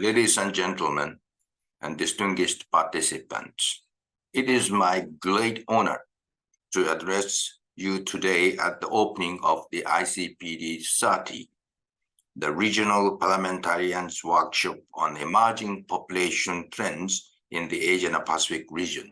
ladies and gentlemen, and distinguished participants. It is my great honor to address you today at the opening of the ICPD30, the Regional Parliamentarians Workshop on Emerging Population Trends in the Asian Pacific region.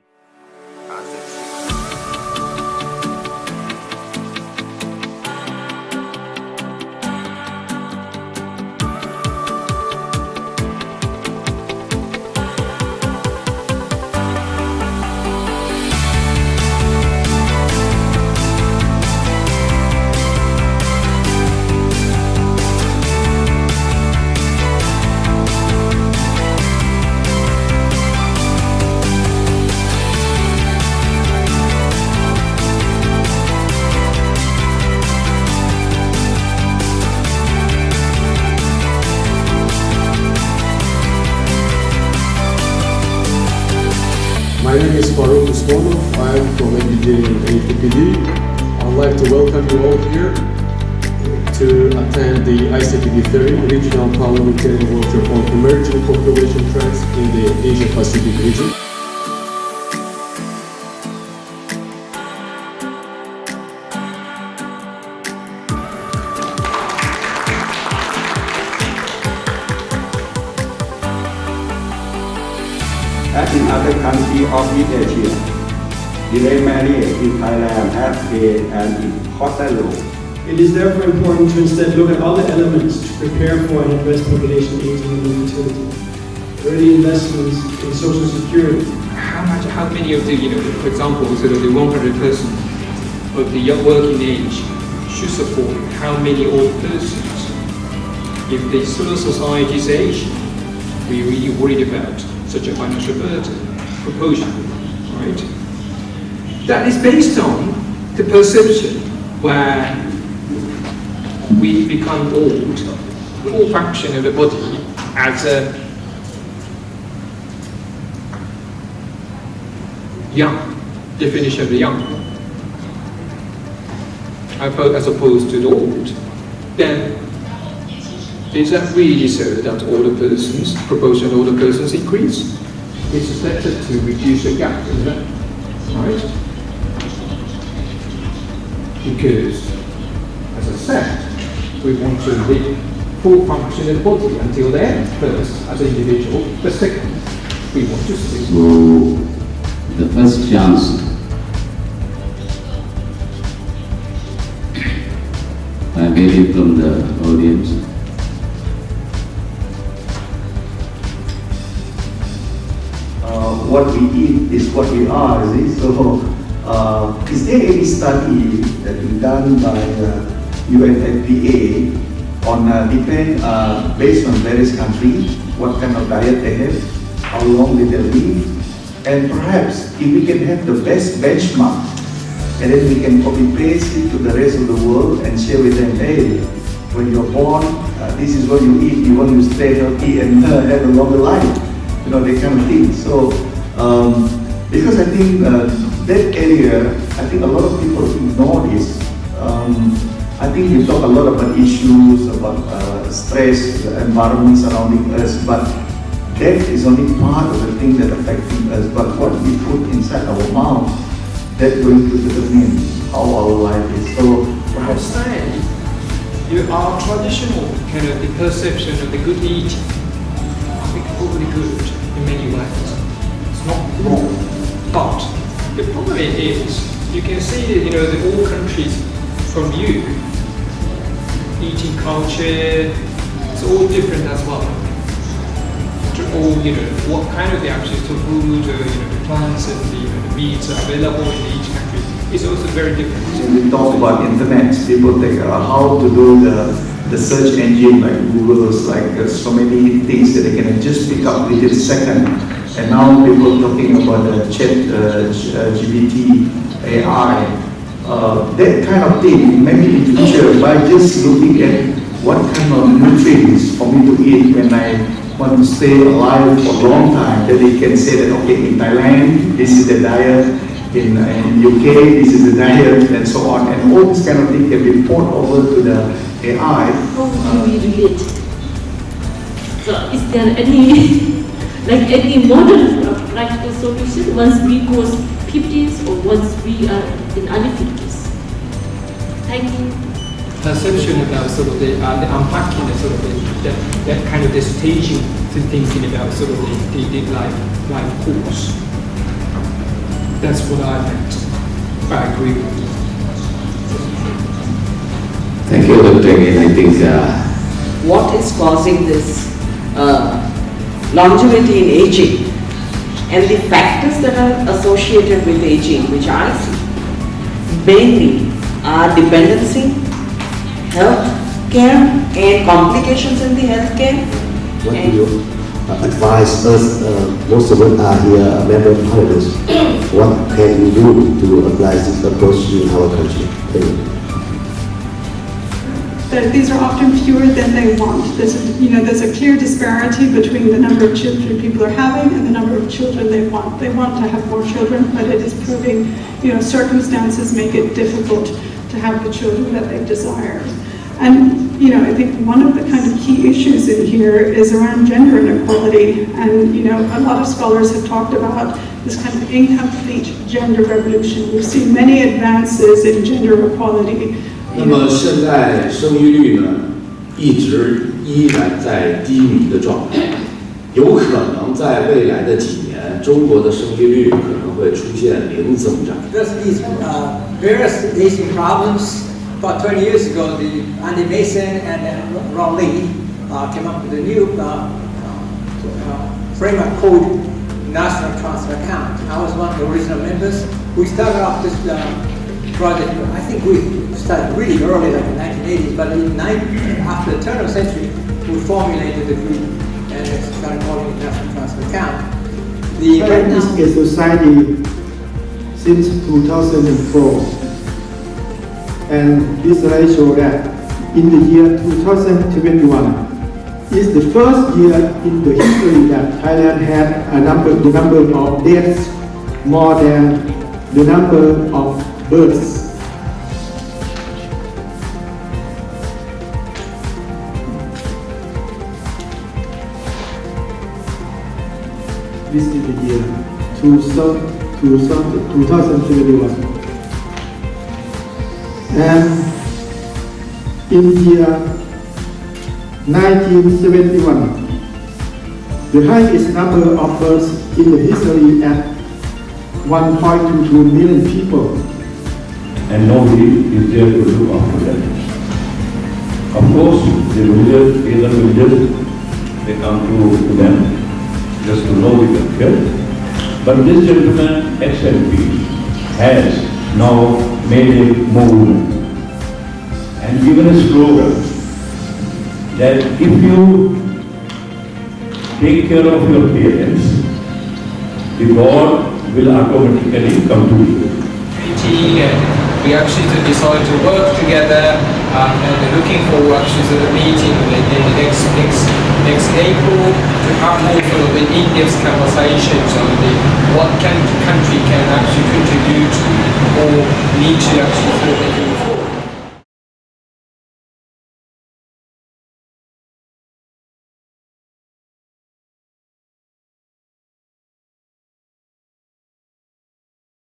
My name is I am from ICPD. I'd like to welcome you all here to attend the ICPD30 Regional Parliamentarian Workshop on Emerging Population Trends in the Asia-Pacific region. As in other countries of East Asia, delayed marriage in Thailand has played an important role. It is therefore important to instead look at all the elements to prepare for and address population aging and infertility. Early investments in social security. How many of the, for example, sort of the 100% of the young working age should support how many old persons? If the civil society is aging, we're really worried about such a financial burden proposal, right? That is based on the perception where we become old, the whole function of the body as a young, definition of the young, as opposed to the old, then is that really so that older persons, proportion of older persons increase? It's better to reduce the gap, isn't it? Right? Because, as I said, we want to live full function of the body until the end, first as an individual, but second, we want to see. So, the first chance I'm hearing from the audience. What we eat is what we are, is it? So, is there any study that is done by UNFPA on based on various countries, what kind of diet they have, how long did they live, and perhaps if we can have the best benchmark, and then we can copy paste it to the rest of the world and share with them, hey, when you're born, this is what you eat, you want to stay healthy and have a longer life, that kind of thing. So, because I think that area, I think a lot of people ignore this. I think we talk a lot about issues, about stress, the environment surrounding us, but that is only part of the thing that affecting us. But what we put inside our mouth, that's going to determine how our life is. So perhaps our traditional kind of the perception of the good eating, I think probably good in many ways. It's not wrong, but the problem is you can see that the all countries from you eating culture, it's all different as well. To all what kind of the access to food, the plants and the meats are available in each country is also very different. When we talk about internet, people think how to do the search engine like Google, like so many things that they can just pick up within a second. And now people talking about the GPT, AI, that kind of thing. Maybe in the future, by just looking at what kind of nutrients for me to eat when I want to stay alive for a long time, that they can say that, okay, in Thailand, this is the diet, in UK, this is the diet, and so on. And all this kind of thing can be poured over to the AI. How do we relate? So is there any, like any modern practical solution once we go 50s or once we are in early 50s? Thank you. Perception about sort of the unpacking the sort of that kind of the staging to thinking about sort of the life course. That's what I meant. I agree with you. Thank you, Dr. Again. I think what is causing this longevity in aging and the factors that are associated with aging, which I see mainly are dependency, health care and complications in the health care. What do you advise us, most of us are here member of parliament, what can we do to apply this approach in our country? Thank you. That these are often fewer than they want. There's a clear disparity between the number of children people are having and the number of children they want. They want to have more children, but it is proving, circumstances make it difficult to have the children that they desire. And, I think one of the kind of key issues in here is around gender inequality. And, a lot of scholars have talked about this kind of incomplete gender revolution. We've seen many advances in gender equality. 那么现在生育率呢，依然在低迷的状态，有可能在未来的几年，中国的生育率可能会出现零增长。These various aging problems. About 20 years ago, Andy Mason and Ron Lee came up with a new framework called National Transfer Account. I was one of the original members. We started off this project. I think we started really early, like in the 1980s. But after the turn of the century, we formulated the group and started calling it National Transfer Account. Right now, is a society since 2004. And this ratio that in the year 2021 is the first year in the history that Thailand had the number of deaths more than the number of births. This is the year 2021. And in year 1971, the highest number of births in the history at 1.22 million people. And nobody is there to look after them. Of course, the villagers, they come to them just to know with them here. But this gentleman, XLP, has now made a movement and given a slogan that if you take care of your parents, the God will automatically come to you. We actually decided to work together and looking forward actually to the meeting in the next April to have more sort of in-depth conversations on what country can actually contribute or need to actually